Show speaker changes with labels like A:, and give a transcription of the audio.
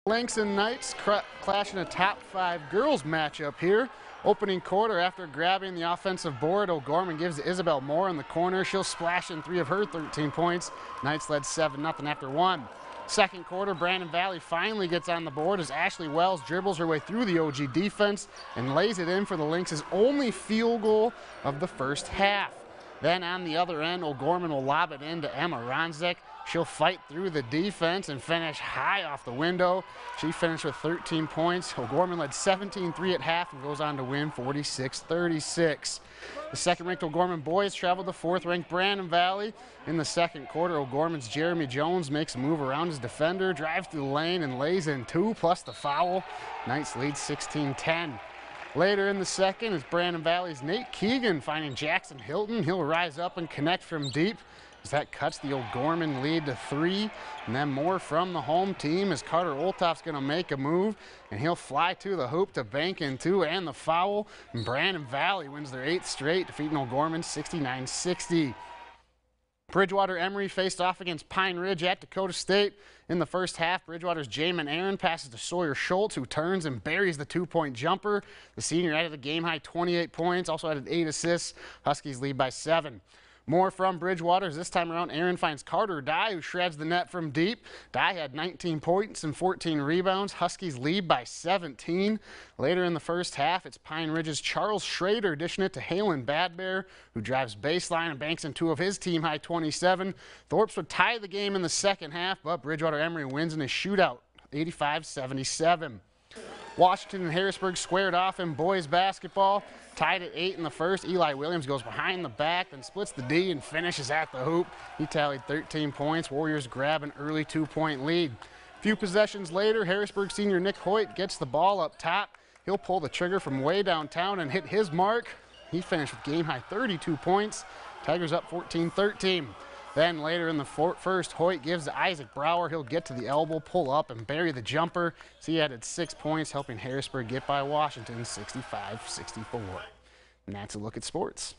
A: Lynx and Knights clash in a top 5 girls matchup here. Opening quarter, after grabbing the offensive board, Gorman gives to Isabel Moore in the corner. She'll splash in 3 of her 13 points. Knights led 7-0 after 1. Second quarter, Brandon Valley finally gets on the board as Ashley Wells dribbles her way through the OG defense and lays it in for the Lynx's only field goal of the first half. Then on the other end, O'Gorman will lob it in to Emma Ronzek. She'll fight through the defense and finish high off the window. She finished with 13 points. O'Gorman led 17-3 at half and goes on to win 46-36. The second-ranked O'Gorman boys traveled to fourth-ranked Brandon Valley. In the second quarter, O'Gorman's Jeremy Jones makes a move around his defender, drives through the lane, and lays in 2 plus the foul. Knights lead 16-10. Later in the second, it's Brandon Valley's Nate Keegan finding Jackson Hilton. He'll rise up and connect from deep as that cuts the O'Gorman lead to 3. And then more from the home team as Carter Oltoff's going to make a move, and he'll fly to the hoop to bank in 2 and the foul. And Brandon Valley wins their 8th straight, defeating O'Gorman 69-60. Bridgewater Emory faced off against Pine Ridge at Dakota State. In the first half, Bridgewater's Jamin Aaron passes to Sawyer Schultz, who turns and buries the 2-point jumper. The senior added a game-high 28 points, also added 8 assists. Huskies lead by 7. More from Bridgewater. This time around, Aaron finds Carter Dye, who shreds the net from deep. Dye had 19 points and 14 rebounds. Huskies lead by 17. Later in the first half, it's Pine Ridge's Charles Schrader dishing it to Halen Badbear, who drives baseline and banks in 2 of his team-high 27. Thorpes would tie the game in the second half, but Bridgewater Emory wins in a shootout, 85-77. Washington and Harrisburg squared off in boys basketball. Tied at 8 in the first. Eli Williams goes behind the back, then splits the D and finishes at the hoop. He tallied 13 points. Warriors grab an early 2-point lead. A few possessions later, Harrisburg senior Nick Hoyt gets the ball up top. He'll pull the trigger from way downtown and hit his mark. He finished with game-high 32 points. Tigers up 14-13. Then later in the first, Hoyt gives to Isaac Brower. He'll get to the elbow, pull up, and bury the jumper. So he added 6 points, helping Harrisburg get by Washington 65-64. And that's a look at sports.